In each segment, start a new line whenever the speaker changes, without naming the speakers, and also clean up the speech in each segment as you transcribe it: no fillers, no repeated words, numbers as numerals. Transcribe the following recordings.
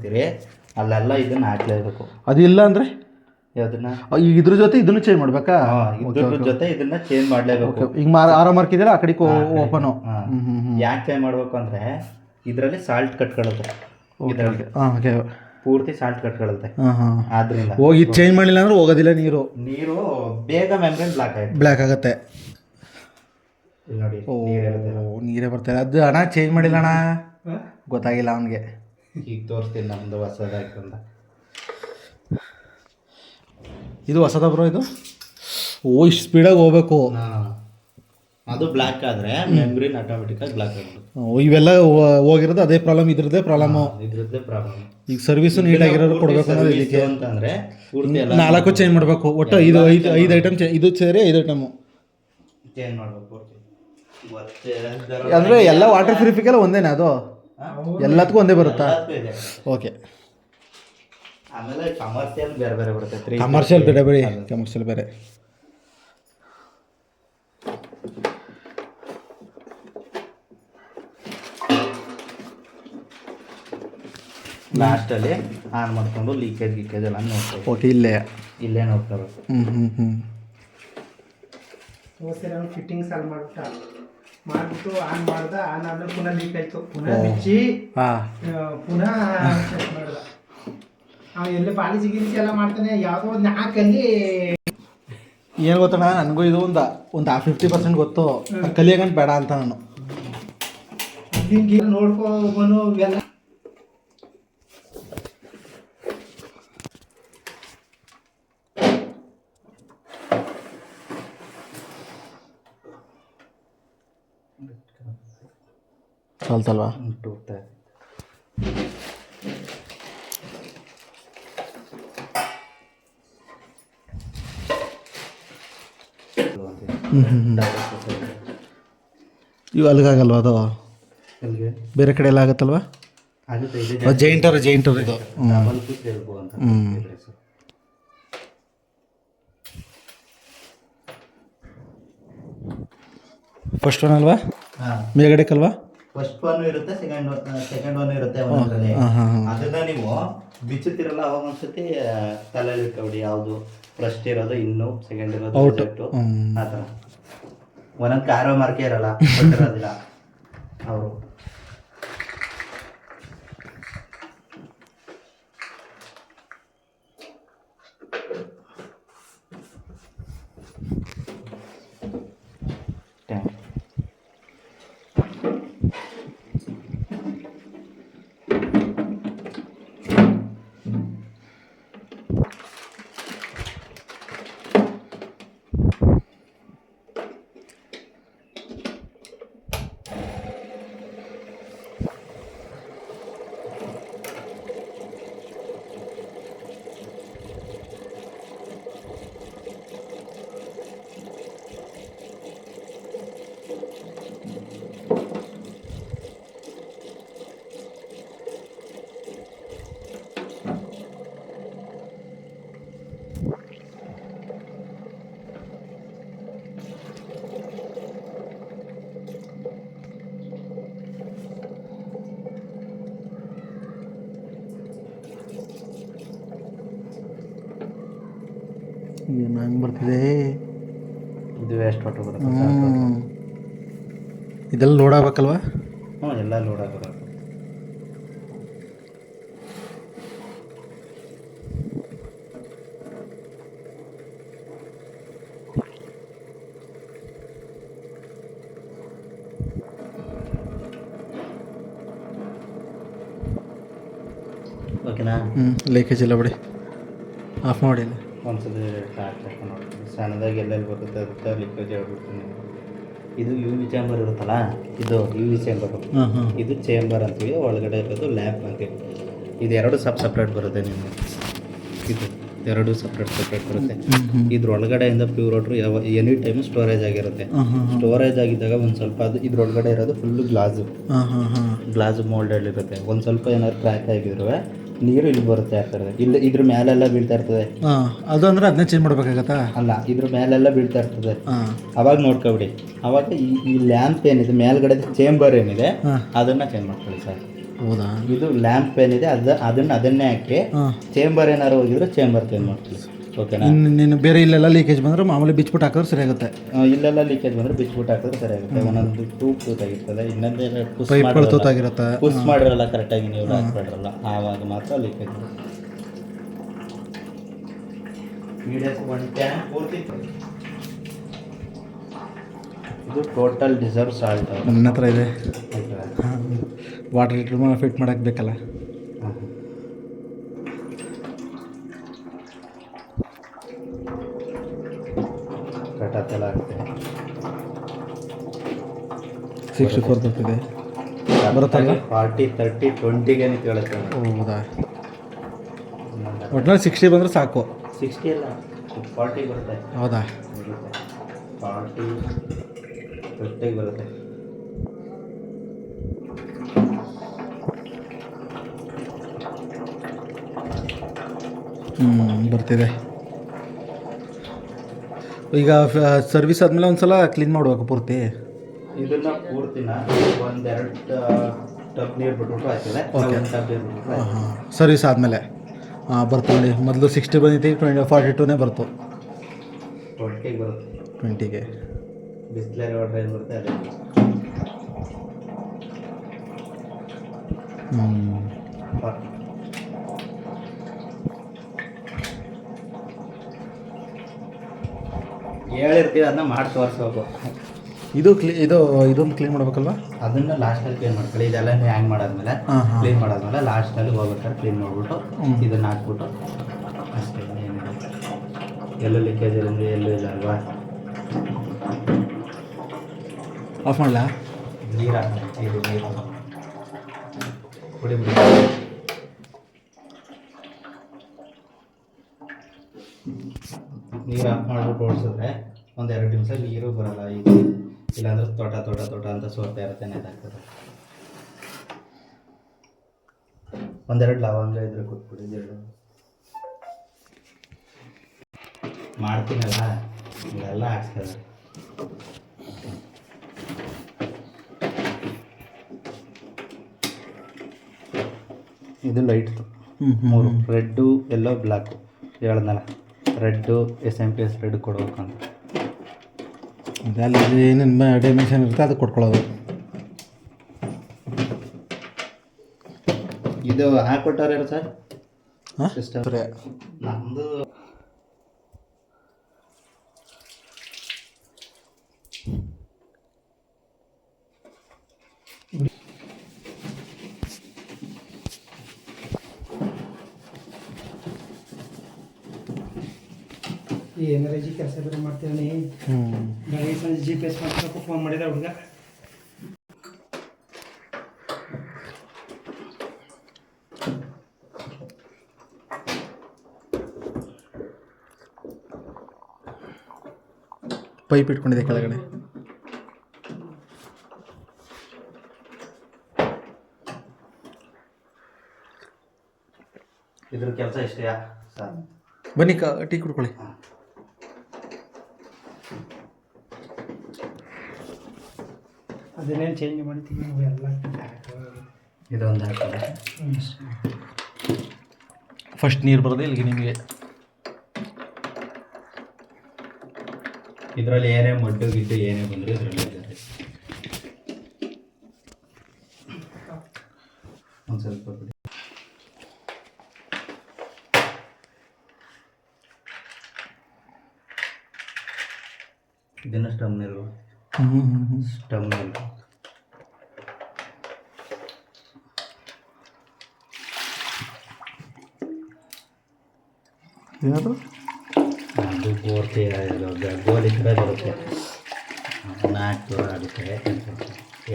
ಮಾಡಿಸ್ತೀರಿ ಅಲ್ಲೆಲ್ಲ ಇದನ್ನ ಹಾಕ್ಲೇಬೇಕು.
ಅದಿಲ್ಲ ಅಂದರೆ
ಯಾವ್ದನ್ನ
ಈಗ ಇದ್ರ ಜೊತೆ ಇದನ್ನು ಚೇಂಜ್ ಮಾಡಬೇಕಾ?
ಇದ್ರ ಜೊತೆ ಇದನ್ನ ಚೇಂಜ್ ಮಾಡಲೇಬೇಕು.
ಈಗ ಆರೋ ಮಾರ್ಕ್ ಇದೆಯಲ್ಲ ಆ ಕಡೆಗೆ ಓಪನು.
ಯಾಕೆ ಚೇಂಜ್ ಮಾಡಬೇಕು ಅಂದರೆ ಇದರಲ್ಲಿ ಸಾಲ್ಟ್ ಕಟ್ಕೊಳ್ಳುತ್ತೆ. ಇದರಲ್ಲಿ ಪೂರ್ತಿ ಸಾಲ್ಟ್ ಕಟ್ಕೊಳ್ಳುತ್ತೆ. ಆದ್ರಿಂದ
ಹೋಗಿ ಚೇಂಜ್ ಮಾಡಿಲ್ಲ ಅಂದ್ರೆ ಹೋಗೋದಿಲ್ಲ ನೀರು
ಬೇಗ ಮೆಂಬ್ರೇನ್
ಬ್ಲ್ಯಾಕ್ ಆಗುತ್ತೆ.
ನೋಡಿ
ನೀರೇ ಬರ್ತಾರೆ. ಅದು ಅಣ್ಣ ಚೇಂಜ್ ಮಾಡಿಲ್ಲ ಅಣ್ಣ, ಗೊತ್ತಾಗಿಲ್ಲ ಅವನಿಗೆ.
ಈಗ ತೋರಿಸ್ತೀನಿ ನಮ್ಮದು ಹೊಸದಾಗಿಂದ.
ಇದು ಹೊಸದ ಬ್ರೋ ಇದು. ಇಷ್ಟು ಸ್ಪೀಡಾಗಿ ಹೋಗ್ಬೇಕು.
ಅದು ಬ್ಲ್ಯಾಕ್ ಆದರೆ ಮೆಂಬ್ರೇನ್ ಆಟೋಮೆಟಿಕ್ಕಾಗಿ ಬ್ಲ್ಯಾಕ್ ಆಗುತ್ತೆ.
ಇವೆಲ್ಲ ಹೋಗಿರೋದು ಅದೇ ಪ್ರಾಬ್ಲಮ್, ಇದ್ರದ್ದೇ ಪ್ರಾಬ್ಲಮ್ಮು. ಈಗ ಸರ್ವಿಸು ನೀಟಾಗಿರೋರು ಕೊಡಬೇಕು ಅನ್ನೋದು ಇದಕ್ಕೆ
ಅಂತಂದರೆ
4 ಚೇಂಜ್ ಮಾಡಬೇಕು. ಒಟ್ಟು ಐದು ಐಟಮ್ ಇದು ಸೇರಿ 5 ಐಟಮು
ಚೇಂಜ್ ಮಾಡಬೇಕು.
ಅಂದರೆ ಎಲ್ಲ ವಾಟರ್ ಪ್ಯೂರಿಫಿಕೆಲ್ಲ ಒಂದೇನೆ, ಅದು ಎಲ್ಲದಕ್ಕೂ ಒಂದೇ ಬರುತ್ತಾ? ಓಕೆ.
ಆಮೇಲೆ ಕಮರ್ಷಿಯಲ್ ಬೇರೆ ಬೇರೆ ಬರುತ್ತೆ.
ಕಮರ್ಷಿಯಲ್ ಬೇರೆ ಬೇರೆ, ಕಮರ್ಷಿಯಲ್ ಬೇರೆ.
ಲಾಸ್ಟಲ್ಲಿ ಆನ್ ಮಾಡಿಕೊಂಡು ಲೀಕೇಜ್ ಎಲ್ಲ ನೋಡ್ತೀವಿ.
ಓಕೆ,
ಇಲ್ಲೇ ನೋಡ್ಕೋಬೇಕು.
ಫಿಟ್ಟಿಂಗ್ಸ್ ಅಲ್ಲಿ ಮಾಡಿಬಿಟ್ಟು ಆನ್ ಮಾಡ್ದ. ಆನ್ ಆದ್ಮೇಲೆ ಪುನಃ ಲೀಕ್ ಆಯ್ತು. ಪುನಃ ಬಿಚ್ಚಿ ಪುನಃ ಚೆಕ್ ಮಾಡ್ದ. ಎಲ್ಲ ಪಾಲಿಸಿ ಗಿಲಿಸಿ ಎಲ್ಲ ಮಾಡ್ತಾನೆ. ಯಾವುದೋ ಒಂದು 4 ಅಲ್ಲಿ
ಏನು ಗೊತ್ತಣ್ಣ, ನನಗೂ ಇದು ಒಂದು 50% ಗೊತ್ತು. ಕಲಿಯಗಂಟು ಬೇಡ ಅಂತ ನಾನು
ನೋಡ್ಕೋಬನು ಇವೆಲ್ಲ.
ಸಾಲ್ತಲ್ವಾ? ಇವು ಅಲ್ಲಿಗಾಗಲ್ವಾ? ಅದು ಬೇರೆ ಕಡೆ ಎಲ್ಲ ಆಗುತ್ತಲ್ವಾ? ಜೈಂಟರ್ ಇದು. ಫಸ್ಟ್ ಒನ್ ಅಲ್ವಾ? ಮೇಲ್ಗಡೆಕಲ್ವಾ?
ಫಸ್ಟ್ ಒನ್ ಇರುತ್ತೆ, ಸೆಕೆಂಡ್ ಒನ್ ಇರುತ್ತೆ ಒಂದರಲ್ಲಿ. ಅದನ್ನ ನೀವು ಬಿಚ್ಚುತ್ತೀರಲ್ಲ ಅವಾಗ ಒಂದ್ಸತಿ ತಲೆಯಲ್ಲಿ ಇಟ್ಕೊಬಿಡಿ. ಯಾವುದು ಫಸ್ಟ್ ಇರೋದು ಇನ್ನು, ಸೆಕೆಂಡ್ ಇರೋದು ಔಟ್. ಆ ಥರ ಒಂದೊಂದು ಕಾರೋ ಮಾರ್ಕೆ ಇರಲ್ಲ, ಕೊಟ್ಟಿರೋದಿಲ್ಲ ಅವರು.
ಏನು ಹಂಗೆ ಬರ್ತಿದೆ
ಇದು ವೇಸ್ಟ್ ವಾಟರ್ ಬರುತ್ತೆ.
ಇದೆಲ್ಲ ಲೋಡ್ ಆಗ್ಬೇಕಲ್ವಾ?
ಎಲ್ಲ ಲೋಡ್ ಆಗಬೇಕು. ಓಕೆನಾ?
ಲೀಕೇಜ್ ಇಲ್ಲ ಬಿಡಿ, ಆಫ್ ಮಾಡಿ.
ಒಂದ್ಸತಿ ಟ್ಯಾಪ್ ನೋಡ್ತೀನಿ ಸಣ್ಣದಾಗಿ ಎಲ್ಲೆಲ್ಲಿ ಬರುತ್ತೆ ಅದಕ್ಕೆ ಲೀಕೇಜ್ ಹೇಳ್ಬಿಡ್ತೀನಿ. ಇದು ಯು ವಿ ಚೇಂಬರ್ ಇರುತ್ತಲ್ಲ, ಇದು ಯು ವಿ ಚೇಂಬರು. ಇದು ಚೇಂಬರ್ ಅಂತೀವಿ, ಒಳಗಡೆ ಇರೋದು ಲ್ಯಾಪ್ ಅಂತೀವಿ. ಇದು 2 ಸಪ್ರೇಟ್ ಬರುತ್ತೆ. ನಿಮಗೆ ಇದು 2 ಸಪ್ರೇಟ್ ಬರುತ್ತೆ. ಇದ್ರೊಳಗಡೆಯಿಂದ pure water any time storage ಆಗಿರುತ್ತೆ. ಸ್ಟೋರೇಜ್ ಆಗಿದ್ದಾಗ ಒಂದು ಸ್ವಲ್ಪ ಅದು ಇದ್ರೊಳಗಡೆ ಇರೋದು ಫುಲ್ಲು ಗ್ಲಾಸು ಮೋಲ್ಡೆಡ್ ಇರುತ್ತೆ. ಒಂದು ಸ್ವಲ್ಪ ಏನಾದ್ರು ಕ್ರ್ಯಾಕ್ ಆಗಿರುವೆ ನೀರು ಇಲ್ಲಿ ಬರುತ್ತೆ ಆಗ್ತದೆ. ಇಲ್ಲಿ ಇದ್ರ ಮೇಲೆಲ್ಲ ಬೀಳ್ತಾ ಇರ್ತದೆ.
ಅದು ಅಂದರೆ ಅದನ್ನೇ ಚೇಂಜ್ ಮಾಡಬೇಕಾಗತ್ತಾ?
ಅಲ್ಲ, ಇದ್ರ ಮೇಲೆಲ್ಲ ಬೀಳ್ತಾ ಇರ್ತದೆ. ಅವಾಗ ನೋಡ್ಕೊಬಿಡಿ. ಅವಾಗ ಈ ಲ್ಯಾಂಪ್ ಏನಿದೆ ಮೇಲ್ಗಡೆ ಚೇಂಬರ್ ಏನಿದೆ ಅದನ್ನ ಚೇಂಜ್ ಮಾಡ್ಕೊಳ್ಳಿ ಸರ್.
ಹೌದಾ?
ಇದು ಲ್ಯಾಂಪ್ ಏನಿದೆ ಅದನ್ನೇ ಹಾಕಿ
ಹಾಂ.
ಚೇಂಬರ್ ಏನಾರು ಹೋಗಿದ್ರೆ ಚೇಂಬರ್ ಚೇಂಜ್ ಮಾಡ್ತೀವಿ. ಓಕೆನಾ?
ನೀನು ಬೇರೆ ಇಲ್ಲೆಲ್ಲ ಲೀಕೇಜ್ ಬಂದರೆ ಮಾಮೂಲಿ ಬಿಚ್ಬಿಟ್ಟು ಹಾಕಿದ್ರೆ ಸರಿಯಾಗುತ್ತೆ.
ಇಲ್ಲೆಲ್ಲ ಲೀಕೇಜ್ ಬಂದರೆ ಬಿಚ್ಬಿಟ್ಟು ಹಾಕಿದ್ರೆ ಸರಿಯಾಗುತ್ತೆ. ಒಂದೊಂದು ಟ್ಯೂಬ್ ತೂತಾಗಿರ್ತದೆ, ಇನ್ನೊಂದೇನು
ಪೈಪ್ಗಳು ತೂತಾಗಿರುತ್ತೆ.
ಪುಸ್ ಮಾಡಿರಲ್ಲ ಕರೆಕ್ಟಾಗಿ, ನೀವು ಹಾಕ್ಬಿಡ್ರಲ್ಲ, ಆವಾಗ ಮಾತ್ರ ಲೀಕೇಜ್. ಒಂದು ಟ್ಯಾಂಕ್ ಪೂರ್ತಿ. ಇದು ಟೋಟಲ್ ಡಿಸರ್ವ್ ಸಾಲ್ಟ್
ನನ್ನ ಹತ್ರ ಇದೆ. ವಾಟರ್ ಹೀಟ್ರ್ ಫಿಟ್ ಮಾಡೋಕ್ಕೆ ಬೇಕಲ್ಲ.
ಕಟಾತೆಲ್ಲ ಆಗ್ತದೆ.
64 ಬರ್ತಿದೆ ಬರುತ್ತಲ್ಲ.
40, 30, 20ಗೆ ಕೇಳುತ್ತೆ.
ಹೌದಾ? ಒಟ್ಟಿನಲ್ಲಿ 60 ಬಂದರೆ ಸಾಕು.
60 ಅಲ್ಲ, 40 ಬರುತ್ತೆ.
ಹೌದಾ?
40, 50 ಬರುತ್ತೆ.
ಬರ್ತಿದೆ. ಈಗ ಸರ್ವಿಸ್ ಆದಮೇಲೆ ಒಂದ್ಸಲ ಕ್ಲೀನ್ ಮಾಡಬೇಕು ಪೂರ್ತಿ.
ಇದನ್ನ ಪೂರ್ತಿನ ಒಂದೆರಡು ಟಬ್ ನೀರು ಬಿಟ್ಬಿಟ್ಟು ಆಗ್ತದೆ.
ಓಕೆ.
ಒಂದು ಟಬ್ ನೀರು ಬಿಟ್ಬಿಟ್ಟು
ಹಾಂ, ಸರ್ವಿಸ್ ಆದಮೇಲೆ ಬರ್ತು ನೋಡಿ. ಮೊದಲು 60 ಬಂದಿತ್ತು, 42ನೇ ಬರ್ತು.
20ಗೆ ಬರುತ್ತೆ.
20ಗೆ
ಬಿಸ್ಲರಿ ವಾಟರ್ ಏನು ಬರುತ್ತೆ ಅದೇ. ಹೇಳಿರ್ತೀವಿ, ಅದನ್ನ ಮಾಡಿ ತೋರಿಸ್ಬೇಕು.
ಇದೊಂದು ಕ್ಲೀನ್ ಮಾಡ್ಬೇಕಲ್ವಾ?
ಅದನ್ನ ಲಾಸ್ಟಲ್ಲಿ ಕ್ಲೀನ್ ಮಾಡ್ಕೊಳ್ಳಿ. ಇದೆಲ್ಲ ಹ್ಯಾಂಗ್ ಮಾಡಾದ್ಮೇಲೆ ಕ್ಲೀನ್ ಮಾಡಾದ್ಮೇಲೆ ಲಾಸ್ಟಲ್ಲಿ ಹೋಗ್ಬೇಕಾದ್ರೆ ಕ್ಲೀನ್ ಮಾಡಿಬಿಟ್ಟು ಇದನ್ನ ಹಾಕ್ಬಿಟ್ಟು ಅಷ್ಟೇ. ಏನಿಲ್ಲ, ಎಲ್ಲೂ ಲೀಕೇಜ್ ಇರೋದು ಎಲ್ಲೂ ಇಲ್ಲ ಅಲ್ವಾ?
ಆಫ್ ಮಾಡಲಾ?
ನೀರು ಹಾಕಿ, ನೀರು ಕುಡಿಬಿಡಿ. ನೀರು ಆಫ್ ಮಾಡಿಬಿಟ್ಟು ಓಡಿಸಿದ್ರೆ ಒಂದು 2 ನಿಮಿಷ ನೀರು ಬರಲ್ಲ. ಇದು ಇಲ್ಲಾಂದ್ರೆ ತೋಟ ಅಂತ ಸೋರ್ತಾ ಇರುತ್ತೆ, ನೆದಾಗ್ತದೆ. ಒಂದೆರಡು ಲವಂಗ ಇದ್ರೆ ಕೊಟ್ಬಿಡಿ. ಎರಡು ಮಾಡ್ತೀನಲ್ಲ, ಇದೆಲ್ಲ ಹಾಕ್ಸ್ತಾರೆ. ಇದು ಲೈಟ್ದು 3 ರೆಡ್ಡು, ಎಲ್ಲೋ, ಬ್ಲ್ಯಾಕು. ಹೇಳ್ದಲ್ಲ, ರೆಡ್ಡು SMP ರೆಡ್ ಕೊಡ್ಬೇಕಂತ.
ಅಲ್ಲಿ ಏನೇನು ಡೈಮೆನ್ಷನ್ ಇರುತ್ತೆ ಅದು ಕೊಟ್ಕೊಳ್ಳೋದು.
ಇದು ಹಾಕ್ಕೊಟ್ಟಾರ ಸರ್
ಹಾಂ,
ಸಿಸ್ಟಮ್.
ಸರಿ.
ನಮ್ಮದು
ಏನಾರ ಕೆಲಸ ಬೇರೆ ಮಾಡ್ತೇವೆ. ಬೆಳಗ್ಗೆ ಸಂಜೆ GPS ಮಾಡ್ಬೇಕು. ಫೋನ್ ಮಾಡಿದ ಹುಡುಗ,
ಪೈಪ್ ಇಟ್ಕೊಂಡಿದೆ ಕೆಳಗಡೆ.
ಇದ್ರ ಕೆಲಸ ಇಷ್ಟೇ ಸರ್.
ಬನ್ನಿ ಟೀ ಕುಡ್ಕೊಳ್ಳಿ.
ಅದನ್ನೇನು ಚೇಂಜ್ ಮಾಡ್ತೀವಿ ನಾವು ಎಲ್ಲ.
ಇದೊಂದು ಹಾಕಿದೆ.
ಫಸ್ಟ್ ನೀರು ಬರೋದು ಇಲ್ಲಿಗೆ ನಿಮಗೆ.
ಇದರಲ್ಲಿ ಏನೇ ಮಡ್ಡು ಗಿಡ್ಡು ಏನೇ ಬಂದರೂ ಇದರಲ್ಲಿ ಇದ್ದಾರೆ. ಒಂದು ಸ್ವಲ್ಪ ಬಿಡಿ. ಇದನ್ನು ಸ್ಟಮ್ ನೀರು, ಸ್ಟಮ್ ನೀರು.
ಏನದು?
ಅದು ಗೋರ್ತಿ ಗೋಲಿ ಕಡೆ ಬರುತ್ತೆ. 400 ಆಗುತ್ತೆ.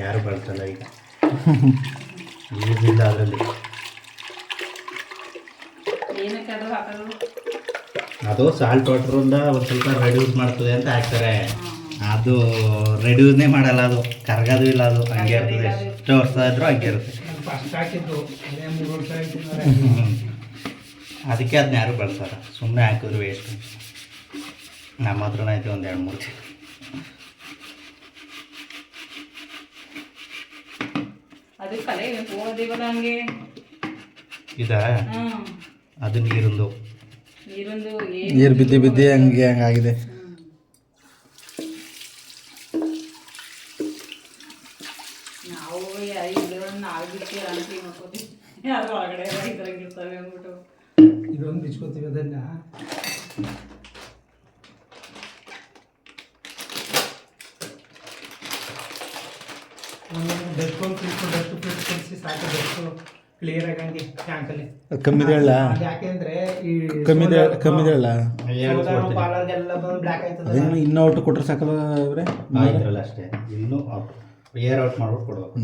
ಯಾರು ಬಳಸಲ್ಲ ಈಗ, ಯೂಸ್ ಇಲ್ಲ ಅದರಲ್ಲಿ. ಅದು ಸಾಲ್ಟ್ ವಾಟ್ರಿಂದ ಒಂದು ಸ್ವಲ್ಪ ರೆಡ್ಯೂಸ್ ಮಾಡ್ತದೆ ಅಂತ ಹಾಕ್ತಾರೆ. ಅದು ರೆಡ್ಯೂಸ್ನೇ ಮಾಡಲ್ಲ, ಅದು ಕರಗೋದು ಇಲ್ಲ, ಅದು ಹಂಗೆ ಇರ್ತದೆ. ಎಷ್ಟು ವರ್ಷ ಇದ್ರೂ ಹಂಗೆ ಇರುತ್ತೆ.
ಫಸ್ಟ್ ಹಾಕಿದ್ದು 3 ವರ್ಷ ಆಯ್ತು.
ಅದಕ್ಕೆ ಅದನ್ನ ಯಾರು ಬಳಸಲ್ಲ, ಸುಮ್ಮನೆ ಹಾಕಿದ್ರು ವೇಸ್ಟ್. ನಮ್ಮ ಹತ್ರನೇ ಐತೆ ಒಂದು 2-3 ಚೀಲ.
ಅದು ಕಲೆ ಓದಿವಲ್ಲ ಹಂಗೆ
ಇದಾ ಅದು ನೀರಿಂದು
ನೀರೊಂದು
ನೀರು ಬಿದ್ದಿ ಹಂಗಾಗಿದೆ.
ನಾವು ಇದ್ರೊಳಗೆ ನಾವು ಬಿಟ್ಟು ಅಂಟಿ ಮಾಡ್ಕೋತೀವಿ ಅದು ಒಳಗಡೆ ಇದ್ರಾಗ ಇರ್ತವೆ ಅಂದ್ಬಿಟ್ಟು
ಇದೊಂದು ಬಿಚ್ಕೋತೀವಿ ಅದನ್ನ. ಡಸ್ಟ್ಕೊಂಡು ಕೊಡಿಸಿ ಸಾಕು, ಡಸ್ಟು ಕ್ಲಿಯರ್ ಆಗಂಗೆ ಟ್ಯಾಂಕಲ್ಲಿ.
ಕಮ್ಮಿದೇಳ
ಅದು ಯಾಕೆಂದ್ರೆ ಈ
ಕಮ್ಮಿದೇಳ
ಪಾಲರ್ಗೆಲ್ಲ ಬಂದು ಬ್ಲ್ಯಾಕ್ ಆಯ್ತದ.
ಅದೇನು ಇನ್ನೂ ಔಟ್ ಕೊಟ್ರೆ ಸಾಕಲ್ಲ ಇವ್ರೆ?
ಆಯ್ತರಲ್ಲ ಅಷ್ಟೇ, ಇನ್ನೂ ಔಟ್ ಏರ್ ಔಟ್ ಮಾಡ್ಬಿಟ್ಟು ಕೊಡ್ಬೇಕು.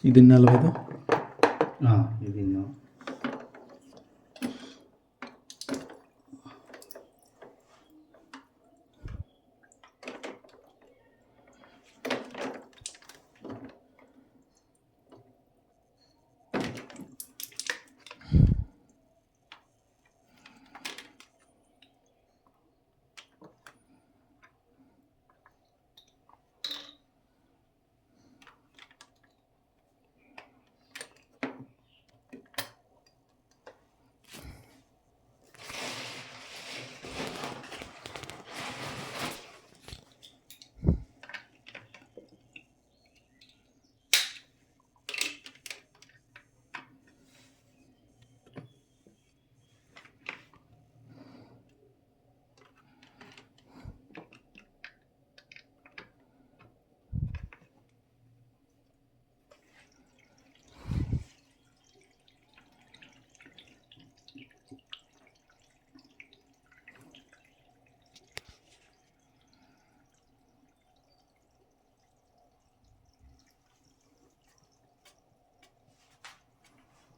ಇದನ್ನಲ್ವ ಇದು?
ಹಾಂ, ಇದಿನ್ನು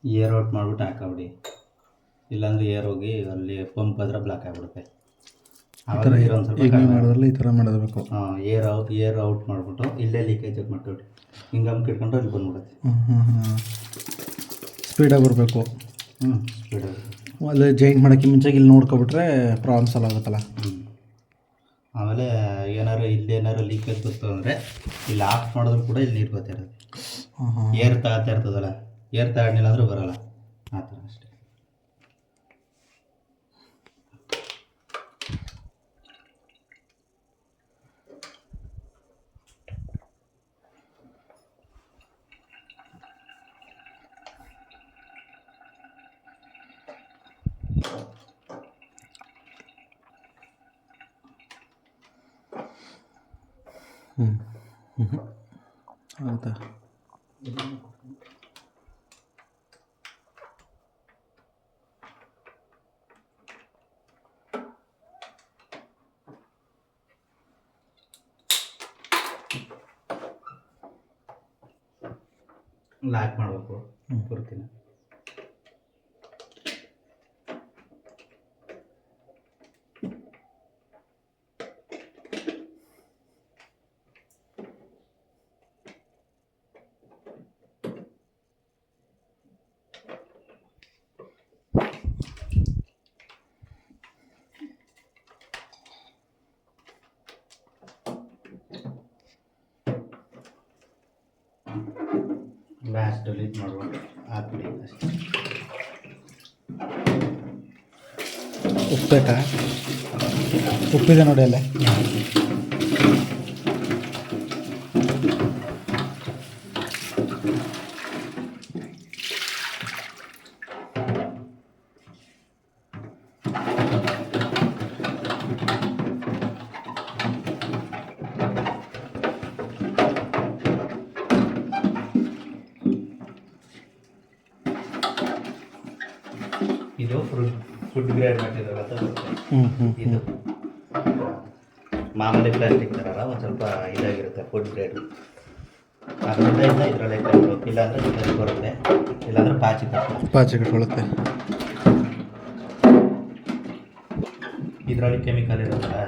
ಏರ್ ಔಟ್ ಮಾಡ್ಬಿಟ್ಟು ಹಾಕಬಿಡಿ. ಇಲ್ಲಾಂದ್ರೆ ಏರ್ ಹೋಗಿ ಅಲ್ಲಿ ಪಂಪ್ ಹತ್ರ ಬ್ಲಾಕ್ ಆಗಿಬಿಡುತ್ತೆ. ಆವಾಗ ನೀರು ಒಂದು ಸ್ವಲ್ಪ
ಮಾಡೋದ್ರಲ್ಲಿ ಈ ಥರ ಮಾಡಬೇಕು.
ಹಾಂ, ಏರ್ ಔಟ್ ಮಾಡಿಬಿಟ್ಟು ಇಲ್ಲೇ ಲೀಕೇಜ್ ಮಾಡಿಬಿಟ್ಟು ಹಿಂಗೆ ಇಟ್ಕೊಂಡ್ರೆ ಅಲ್ಲಿ ಬಂದ್ಬಿಡುತ್ತೆ.
ಸ್ಪೀಡಾಗಿ ಬರಬೇಕು.
ಸ್ಪೀಡಾಗಿ
ಅಲ್ಲಿ ಜಾಯಿಂಟ್ ಮಾಡೋಕ್ಕೆ ಮುಂಚೆಗೆ ಇಲ್ಲಿ ನೋಡ್ಕೊಬಿಟ್ರೆ ಪ್ರಾಬ್ಲಮ್ ಸಾಲ್ವ್ ಆಗುತ್ತಲ್ಲ.
ಆಮೇಲೆ ಇಲ್ಲೇನಾರು ಲೀಕೇಜ್ ಬಂತು ಅಂದರೆ ಇಲ್ಲಿ ಆಫ್ ಮಾಡಿದ್ರು ಕೂಡ ಇಲ್ಲಿ ನೀರು ಬರ್ತಿರುತ್ತೆ. ಏರ್ ತಾಗ್ತಾ ಇರ್ತದಲ್ಲ, ಏರ್ ತಾಗಲಿಲ್ಲ ಅಂದರೂ ಬರೋಲ್ಲ. ಆ ಥರ ಅಷ್ಟೇ.
ಹೌದಾ?
ಲಾಕ್ ಮಾಡಬೇಕು ಪೂರ್ತಿನ. ಲಾಸ್ಟ್ ಡಿಲೀಟ್ ಮಾಡ್ಬೋದು, ಹಾಕ್ಬಿಡಿ ಅಷ್ಟೇ.
ಉಪ್ಪು ಬೇಕಾ? ಉಪ್ಪಿದೆ ನೋಡಿ ಅಲ್ಲೇ.
ಇದು ಫುಡ್ ಗ್ರೇಡ್ ಮೆಟೀರಿಯಲ್ ಅಂತ ಬರುತ್ತೆ. ಇದು ಮಾಮೂಲಿ ಪ್ಲಾಸ್ಟಿಕ್ ಥರ ಒಂದು ಸ್ವಲ್ಪ ಇದಾಗಿರುತ್ತೆ, ಫುಡ್ ಗ್ರೇಡು. ಅದರಿಂದ ಇದರಲ್ಲೇ ಕಟ್ಬೇಕು, ಇಲ್ಲಾಂದರೆ ಇದರಲ್ಲಿ ಬರುತ್ತೆ, ಇಲ್ಲಾಂದರೆ ಪಾಚಿ
ಕಟ್ಕೊಳ್ಳುತ್ತೆ.
ಇದರಲ್ಲಿ ಕೆಮಿಕಲ್ ಇರುತ್ತಲ್ಲ,